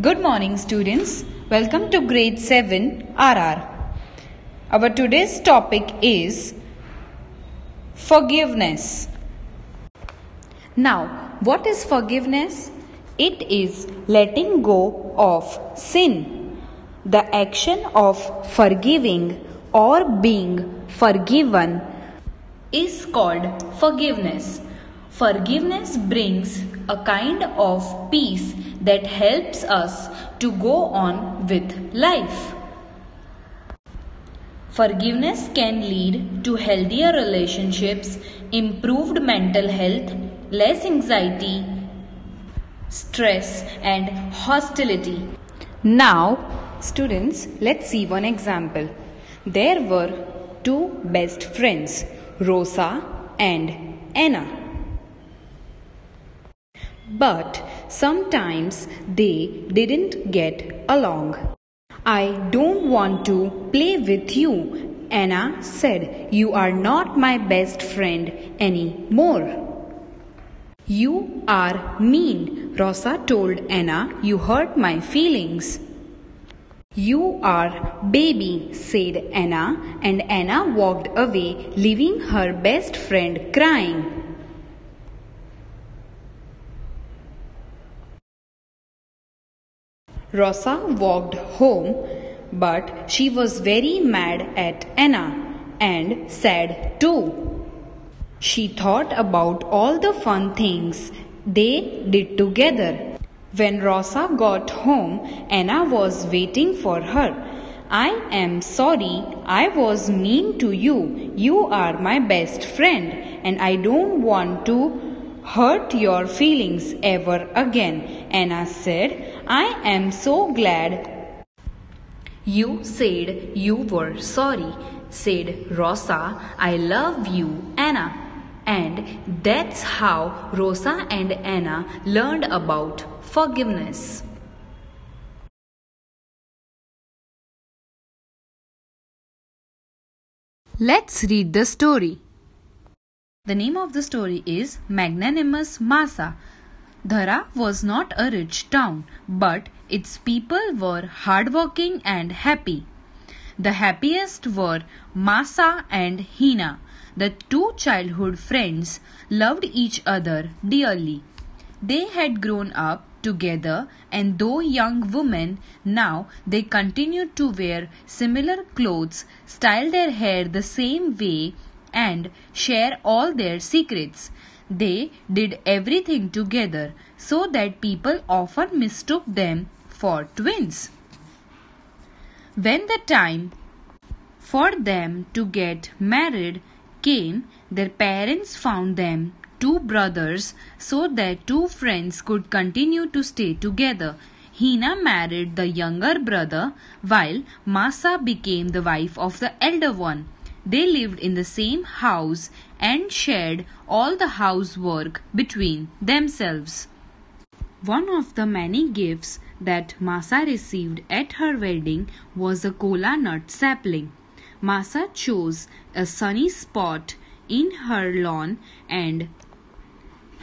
Good morning, students. Welcome to grade 7 RR. Our today's topic is forgiveness. Now, what is forgiveness? It is letting go of sin. The action of forgiving or being forgiven is called forgiveness. Forgiveness brings a kind of peace that helps us to go on with life. Forgiveness can lead to healthier relationships, improved mental health, less anxiety, stress, and hostility. Now, students, let's see one example. There were two best friends, Rosa and Anna. But sometimes they didn't get along. I don't want to play with you, Anna said. You are not my best friend anymore. You are mean, Rosa told Anna. You hurt my feelings. You are baby, said Anna, and Anna walked away, leaving her best friend crying. Rosa walked home, but she was very mad at Anna and sad too. She thought about all the fun things they did together. When Rosa got home, Anna was waiting for her. I am sorry I was mean to you. You are my best friend and I don't want to hurt your feelings ever again. Anna said, I am so glad you said you were sorry, said Rosa. I love you, Anna. And that's how Rosa and Anna learned about forgiveness. Let's read the story. The name of the story is Magnanimous Masa. Dhara was not a rich town, but its people were hardworking and happy. The happiest were Masa and Hina. The two childhood friends loved each other dearly. They had grown up together, and though young women, now they continued to wear similar clothes, style their hair the same way, and share all their secrets. They did everything together so that people often mistook them for twins. When the time for them to get married came, their parents found them two brothers so that two friends could continue to stay together. Hina married the younger brother while Masa became the wife of the elder one. They lived in the same house and shared all the housework between themselves. One of the many gifts that Masa received at her wedding was a kola nut sapling. Masa chose a sunny spot in her lawn and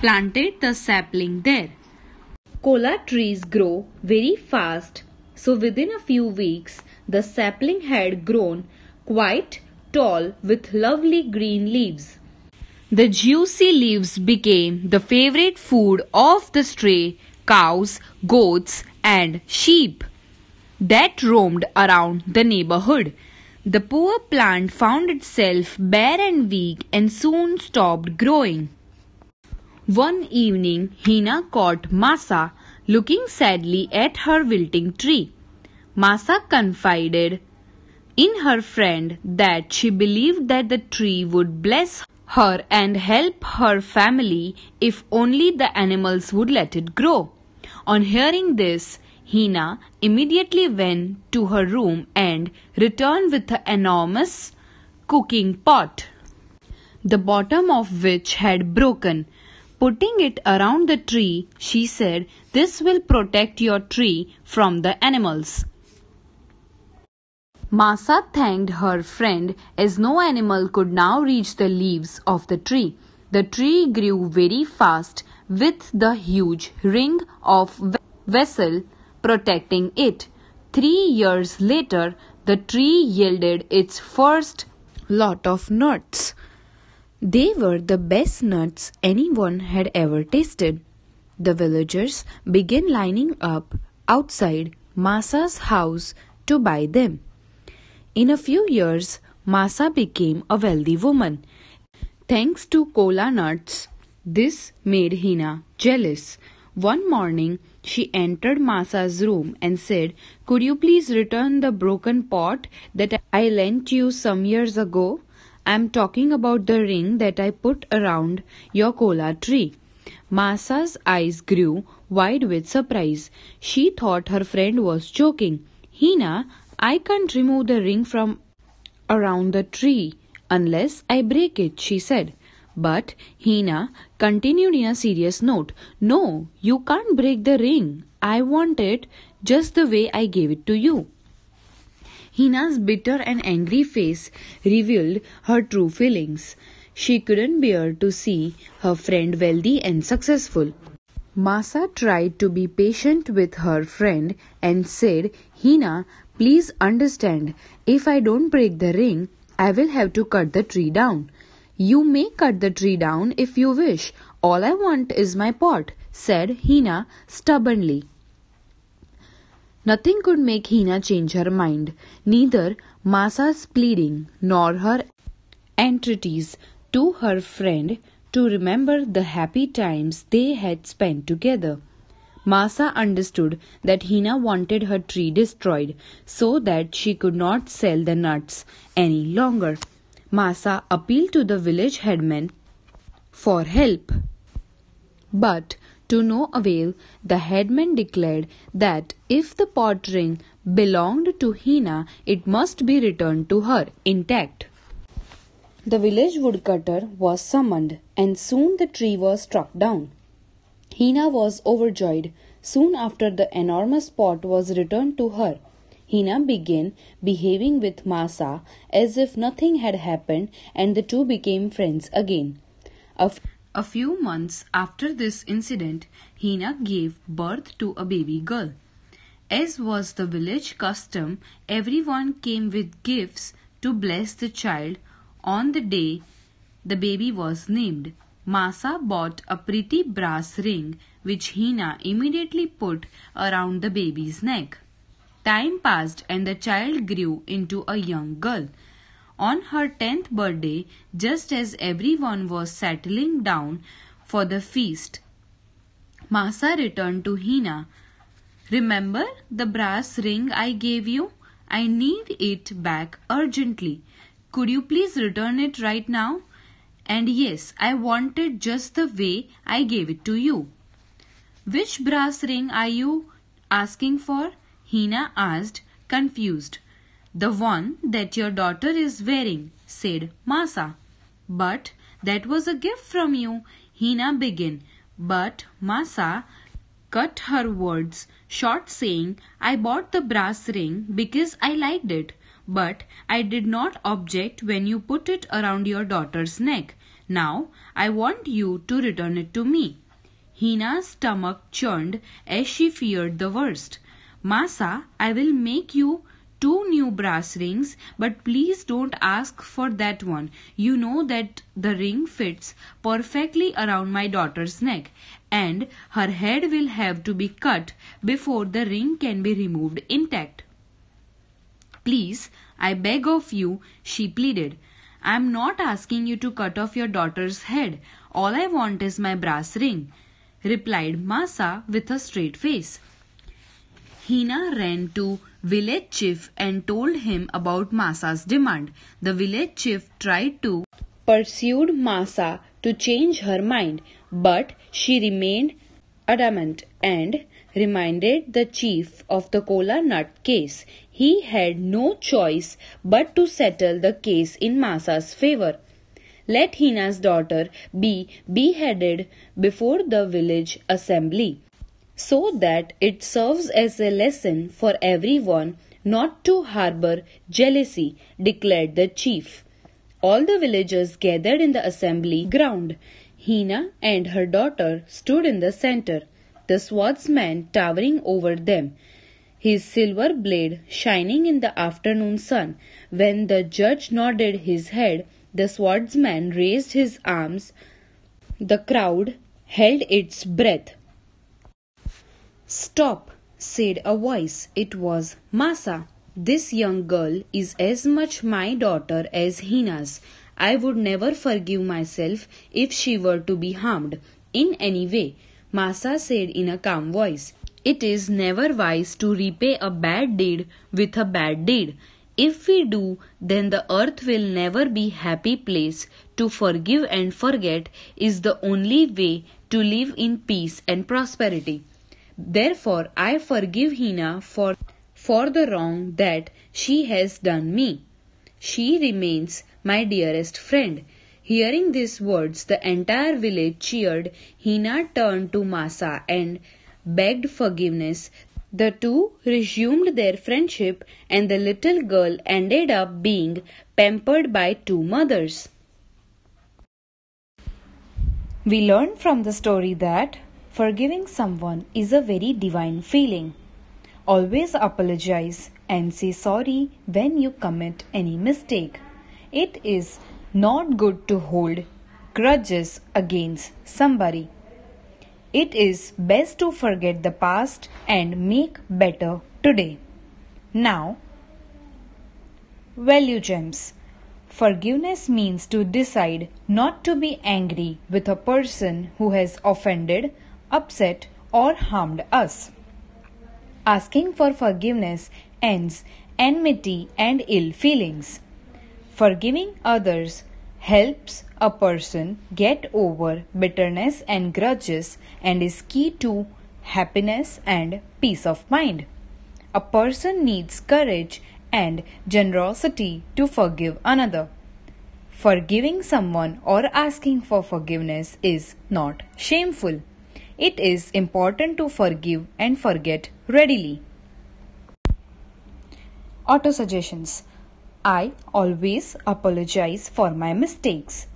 planted the sapling there. Kola trees grow very fast, so within a few weeks the sapling had grown quite tall with lovely green leaves. The juicy leaves became the favorite food of the stray cows, goats, and sheep that roamed around the neighborhood. The poor plant found itself bare and weak and soon stopped growing. One evening, Hina caught Masa looking sadly at her wilting tree. Masa confided in her friend that she believed that the tree would bless her and help her family if only the animals would let it grow. On hearing this, Hina immediately went to her room and returned with an enormous cooking pot, the bottom of which had broken. Putting it around the tree, she said, "This will protect your tree from the animals." Masa thanked her friend as no animal could now reach the leaves of the tree. The tree grew very fast with the huge ring of vessel protecting it. 3 years later, the tree yielded its first lot of nuts. They were the best nuts anyone had ever tasted. The villagers began lining up outside Masa's house to buy them. In a few years, Masa became a wealthy woman. Thanks to kola nuts, this made Hina jealous. One morning, she entered Masa's room and said, "Could you please return the broken pot that I lent you some years ago? I am talking about the ring that I put around your kola tree." Masa's eyes grew wide with surprise. She thought her friend was joking. "Hina, I can't remove the ring from around the tree unless I break it," she said. But Hina continued in a serious note. "No, you can't break the ring. I want it just the way I gave it to you." Hina's bitter and angry face revealed her true feelings. She couldn't bear to see her friend wealthy and successful. Masa tried to be patient with her friend and said, "Hina, please understand. If I don't break the ring, I will have to cut the tree down." "You may cut the tree down if you wish. All I want is my pot," said Hina stubbornly. Nothing could make Hina change her mind, neither Masa's pleading nor her entreaties to her friend to remember the happy times they had spent together. Masa understood that Hina wanted her tree destroyed so that she could not sell the nuts any longer. Masa appealed to the village headman for help. But to no avail, the headman declared that if the pot ring belonged to Hina, it must be returned to her intact. The village woodcutter was summoned, and soon the tree was struck down. Hina was overjoyed. Soon after, the enormous pot was returned to her. Hina began behaving with Masa as if nothing had happened, and the two became friends again. A few months after this incident, Hina gave birth to a baby girl. As was the village custom, everyone came with gifts to bless the child on the day the baby was named. Masa bought a pretty brass ring which Hina immediately put around the baby's neck. Time passed and the child grew into a young girl. On her 10th birthday, just as everyone was settling down for the feast, Masa returned to Hina. "Remember the brass ring I gave you? I need it back urgently. Could you please return it right now? And yes, I want it just the way I gave it to you." "Which brass ring are you asking for?" Hina asked, confused. "The one that your daughter is wearing," said Masa. "But that was a gift from you," Hina began. But Masa cut her words short, saying, "I bought the brass ring because I liked it, but I did not object when you put it around your daughter's neck. Now I want you to return it to me." Hina's stomach churned as she feared the worst. "Masa, I will make you 2 new brass rings, but please don't ask for that one. You know that the ring fits perfectly around my daughter's neck, and her head will have to be cut before the ring can be removed intact. Please, I beg of you," she pleaded. "I am not asking you to cut off your daughter's head. All I want is my brass ring," replied Masa with a straight face. Hina ran to village chief and told him about Masa's demand. The village chief tried to persuade Masa to change her mind, but she remained adamant and reminded the chief of the kola nut case. He had no choice but to settle the case in Masa's favor. Let Hina's daughter be beheaded before the village assembly, so that it serves as a lesson for everyone not to harbor jealousy, declared the chief. All the villagers gathered in the assembly ground. Hina and her daughter stood in the center. the swordsman towering over them, his silver blade shining in the afternoon sun. When the judge nodded his head, the swordsman raised his arms. The crowd held its breath. "Stop," said a voice. It was Masa. "This young girl is as much my daughter as Hina's. I would never forgive myself if she were to be harmed in any way," Masa said in a calm voice. "It is never wise to repay a bad deed with a bad deed. If we do, then the earth will never be a happy place. To forgive and forget is the only way to live in peace and prosperity. Therefore, I forgive Hina for the wrong that she has done me. She remains my dearest friend." Hearing these words, the entire village cheered. Hina turned to Masa and begged forgiveness. The two resumed their friendship, and the little girl ended up being pampered by two mothers. We learn from the story that forgiving someone is a very divine feeling. Always apologize and say sorry when you commit any mistake. It is not good to hold grudges against somebody. It is best to forget the past and make better today. Now, value gems. Forgiveness means to decide not to be angry with a person who has offended, upset, or harmed us. Asking for forgiveness ends enmity and ill feelings. Forgiving others helps a person get over bitterness and grudges and is key to happiness and peace of mind. A person needs courage and generosity to forgive another. Forgiving someone or asking for forgiveness is not shameful. It is important to forgive and forget readily. Auto suggestions. I always apologize for my mistakes.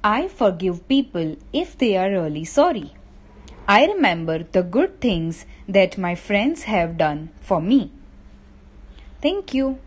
I forgive people if they are really sorry. I remember the good things that my friends have done for me. Thank you.